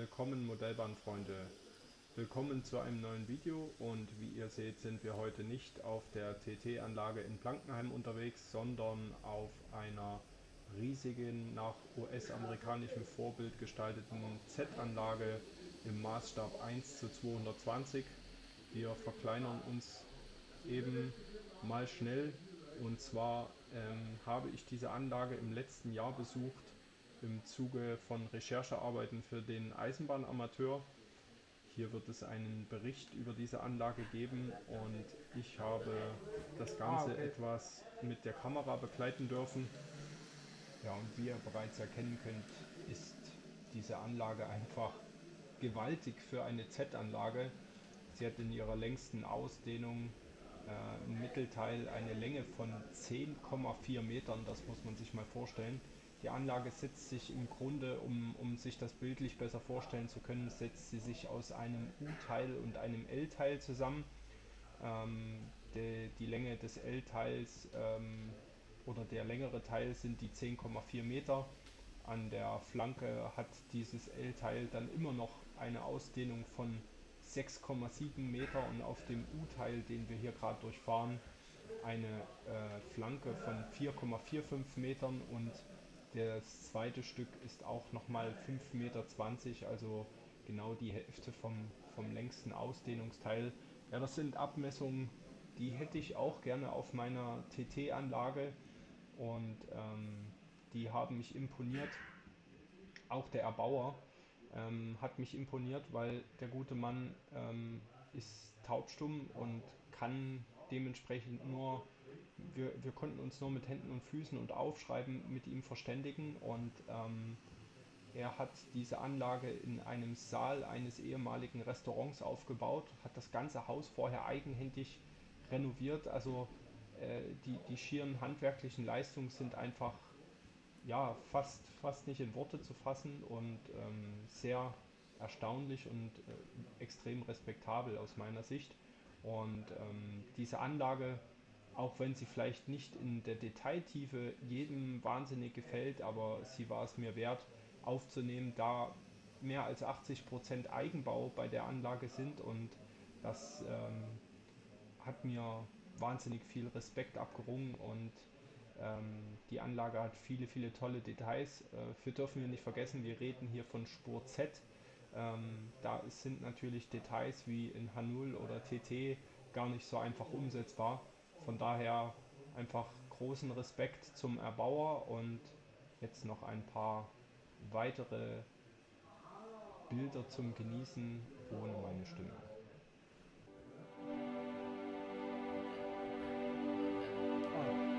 Willkommen Modellbahnfreunde, willkommen zu einem neuen Video und wie ihr seht sind wir heute nicht auf der TT-Anlage in Blankenheim unterwegs, sondern auf einer riesigen, nach US-amerikanischem Vorbild gestalteten Z-Anlage im Maßstab 1:220. Wir verkleinern uns eben mal schnell und zwar habe ich diese Anlage im letzten Jahr besucht im Zuge von Recherchearbeiten für den Eisenbahnamateur. Hier wird es einen Bericht über diese Anlage geben und ich habe das Ganze Okay. etwas mit der Kamera begleiten dürfen. Ja, und wie ihr bereits erkennen könnt, ist diese Anlage einfach gewaltig für eine Z-Anlage. Sie hat in ihrer längsten Ausdehnung im Mittelteil eine Länge von 10,4 Metern, das muss man sich mal vorstellen. Die Anlage setzt sich im Grunde, um sich das bildlich besser vorstellen zu können, setzt sie sich aus einem U-Teil und einem L-Teil zusammen. Die Länge des L-Teils oder der längere Teil sind die 10,4 Meter. An der Flanke hat dieses L-Teil dann immer noch eine Ausdehnung von 6,7 Meter und auf dem U-Teil, den wir hier gerade durchfahren, eine Flanke von 4,45 Metern und das zweite Stück ist auch nochmal 5,20 Meter, also genau die Hälfte vom längsten Ausdehnungsteil. Ja, das sind Abmessungen, die hätte ich auch gerne auf meiner TT-Anlage und die haben mich imponiert. Auch der Erbauer hat mich imponiert, weil der gute Mann ist taubstumm und kann dementsprechend nur, wir konnten uns nur mit Händen und Füßen und Aufschreiben mit ihm verständigen und er hat diese Anlage in einem Saal eines ehemaligen Restaurants aufgebaut, hat das ganze Haus vorher eigenhändig renoviert, also die schieren handwerklichen Leistungen sind einfach ja, fast nicht in Worte zu fassen und sehr erstaunlich und extrem respektabel aus meiner Sicht. Und diese Anlage, auch wenn sie vielleicht nicht in der Detailtiefe jedem wahnsinnig gefällt, aber sie war es mir wert aufzunehmen, da mehr als 80% Eigenbau bei der Anlage sind und das hat mir wahnsinnig viel Respekt abgerungen und die Anlage hat viele tolle Details. Wir dürfen wir nicht vergessen, wir reden hier von Spur Z. Da sind natürlich Details wie in H0 oder TT gar nicht so einfach umsetzbar. Von daher einfach großen Respekt zum Erbauer und jetzt noch ein paar weitere Bilder zum Genießen ohne meine Stimme. Ah,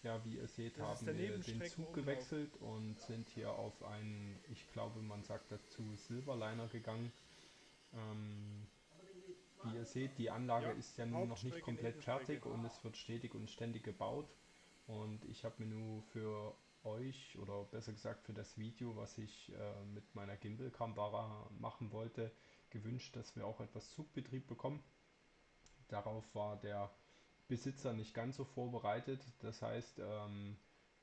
Ja, wie ihr seht, das ist haben der wir den Zug Nebenstreckenumlauf. gewechselt und sind hier auf einen, ich glaube, man sagt dazu Silverliner gegangen. Ähm, Wie ihr seht, die Anlage Ja, ist ja nun noch nicht Hauptstrecke, komplett fertig Nebenstrecke. und es wird stetig und ständig gebaut. Und ich habe mir nur für euch, oder besser gesagt für das Video, was ich mit meiner Gimbal-Kamera machen wollte, gewünscht, dass wir auch etwas Zugbetrieb bekommen. Darauf war der Besitzer nicht ganz so vorbereitet. Das heißt,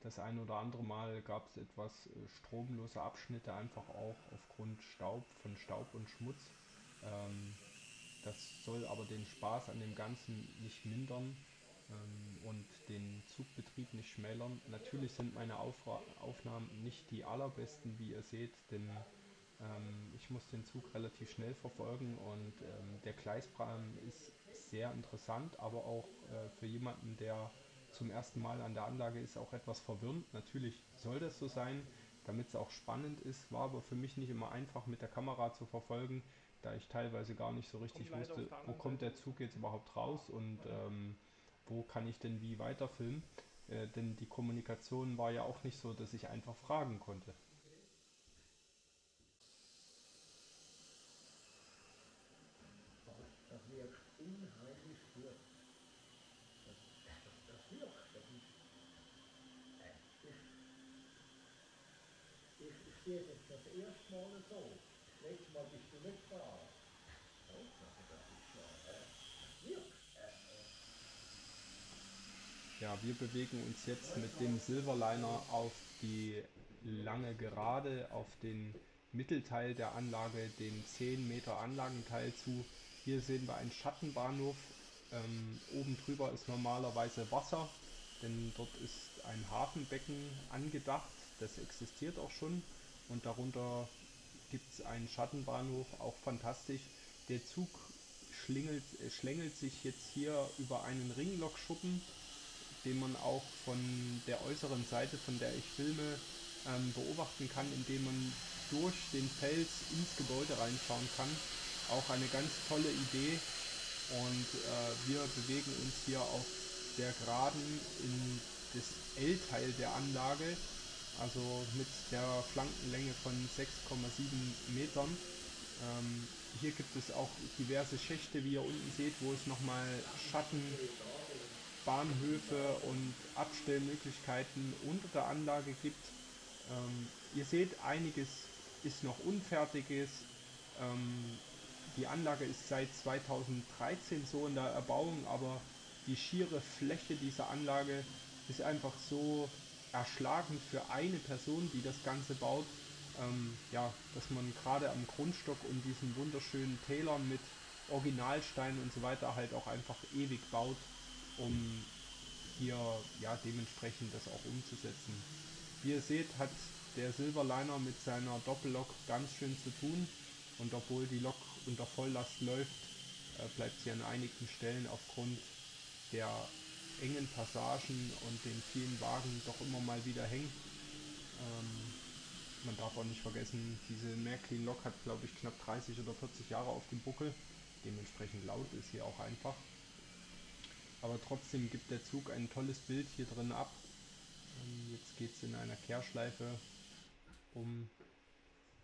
das ein oder andere Mal gab es etwas stromlose Abschnitte, einfach auch aufgrund von Staub und Schmutz. Ähm, Das soll aber den Spaß an dem Ganzen nicht mindern und den Zugbetrieb nicht schmälern. Natürlich sind meine Aufnahmen nicht die allerbesten, wie ihr seht, denn ich muss den Zug relativ schnell verfolgen und der Gleisplan ist sehr interessant, aber auch für jemanden, der zum ersten Mal an der Anlage ist, auch etwas verwirrend. Natürlich soll das so sein, damit es auch spannend ist, war aber für mich nicht immer einfach mit der Kamera zu verfolgen, da ich teilweise gar nicht so Kommt richtig leider auf wusste, der wo anderen kommt Seite der nicht so Zug jetzt gut. überhaupt raus und wo kann ich denn wie weiterfilmen. Denn die Kommunikation war ja auch nicht so, dass ich einfach fragen konnte. Das wirkt unheimlich gut. Das wirkt. Ich sehe das das erste Mal so. Das letzte Mal bist du nicht da. Oh, das ist schon. Das wirkt. Ja, wir bewegen uns jetzt mit dem Silverliner auf die lange Gerade, auf den Mittelteil der Anlage, den 10 Meter Anlagenteil zu. Hier sehen wir einen Schattenbahnhof. Oben drüber ist normalerweise Wasser, denn dort ist ein Hafenbecken angedacht. Das existiert auch schon. Und darunter gibt es einen Schattenbahnhof, auch fantastisch. Der Zug schlängelt sich jetzt hier über einen Ringlokschuppen, den man auch von der äußeren Seite, von der ich filme, beobachten kann, indem man durch den Fels ins Gebäude reinschauen kann. Auch eine ganz tolle Idee und wir bewegen uns hier auf der Geraden in das L-Teil der Anlage, also mit der Flankenlänge von 6,7 Metern. Hier gibt es auch diverse Schächte, wie ihr unten seht, wo es nochmal Schatten Bahnhöfe und Abstellmöglichkeiten unter der Anlage gibt. Ihr seht, einiges ist noch Unfertiges. Ähm, Die Anlage ist seit 2013 so in der Erbauung, aber die schiere Fläche dieser Anlage ist einfach so erschlagend für eine Person, die das Ganze baut, ja, dass man gerade am Grundstock und diesen wunderschönen Tälern mit Originalsteinen und so weiter halt auch einfach ewig baut, um hier ja dementsprechend das auch umzusetzen. Wie ihr seht, hat der Silverliner mit seiner Doppellok ganz schön zu tun und obwohl die Lok unter Volllast läuft, bleibt sie an einigen Stellen aufgrund der engen Passagen und den vielen Wagen doch immer mal wieder hängen. Man darf auch nicht vergessen, diese Märklin Lok hat glaube ich knapp 30 oder 40 Jahre auf dem Buckel, dementsprechend laut ist sie auch einfach. Aber trotzdem gibt der Zug ein tolles Bild hier drin ab. Jetzt geht es in einer Kehrschleife um,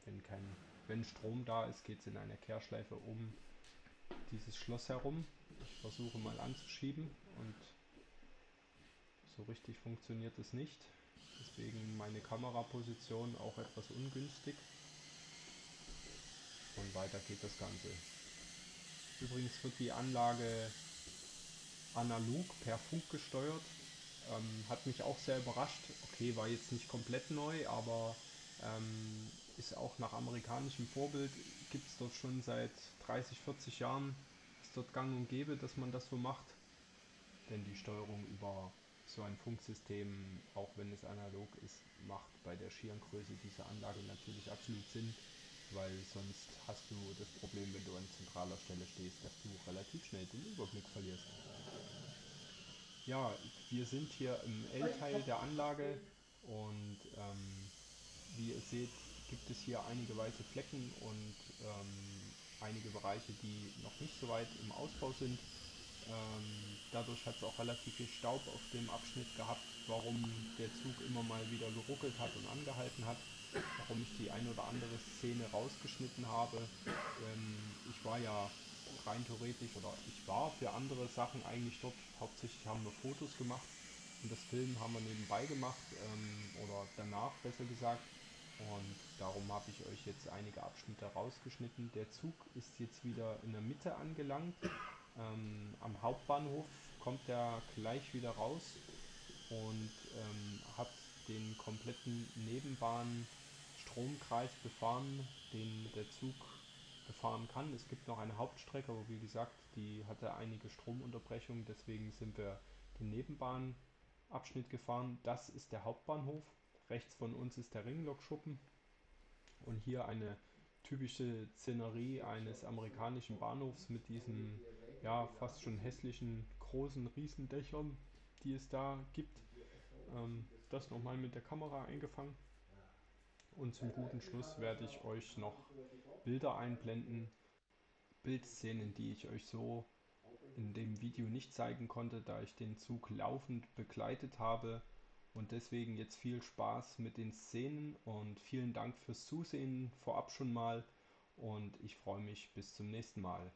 wenn, kein, wenn Strom da ist, geht es in einer Kehrschleife um dieses Schloss herum. Ich versuche mal anzuschieben und so richtig funktioniert es nicht. Deswegen meine Kameraposition auch etwas ungünstig. Und weiter geht das Ganze. Übrigens wird die Anlage analog per Funk gesteuert. Hat mich auch sehr überrascht. Okay, war jetzt nicht komplett neu, aber ist auch nach amerikanischem Vorbild. Gibt es dort schon seit 30, 40 Jahren. Ist dort gang und gäbe, dass man das so macht. Denn die Steuerung über so ein Funksystem, auch wenn es analog ist, macht bei der schieren Größe dieser Anlage natürlich absolut Sinn, weil sonst hast du das Problem, wenn du an zentraler Stelle stehst, dass du relativ schnell den Überblick verlierst. Ja, wir sind hier im L-Teil der Anlage und wie ihr seht, gibt es hier einige weiße Flecken und einige Bereiche, die noch nicht so weit im Ausbau sind. Dadurch hat es auch relativ viel Staub auf dem Abschnitt gehabt, warum der Zug immer mal wieder geruckelt hat und angehalten hat. warum ich die ein oder andere Szene rausgeschnitten habe. Ich war ja rein theoretisch oder ich war für andere Sachen eigentlich dort. Hauptsächlich haben wir Fotos gemacht und das Film haben wir nebenbei gemacht oder danach besser gesagt. Und darum habe ich euch jetzt einige Abschnitte rausgeschnitten. Der Zug ist jetzt wieder in der Mitte angelangt. Am Hauptbahnhof kommt er gleich wieder raus und hat den kompletten Nebenbahnstromkreis befahren, den der Zug befahren kann. Es gibt noch eine Hauptstrecke, aber wie gesagt, die hatte einige Stromunterbrechungen, deswegen sind wir den Nebenbahnabschnitt gefahren. Das ist der Hauptbahnhof. Rechts von uns ist der Ringlokschuppen und hier eine typische Szenerie eines amerikanischen Bahnhofs mit diesen ja fast schon hässlichen großen Riesendächern, die es da gibt. Das nochmal mit der Kamera eingefangen. Und zum guten Schluss werde ich euch noch Bilder einblenden, Bildszenen, die ich euch so in dem Video nicht zeigen konnte, da ich den Zug laufend begleitet habe. Und deswegen jetzt viel Spaß mit den Szenen und vielen Dank fürs Zusehen vorab schon mal. Und ich freue mich bis zum nächsten Mal.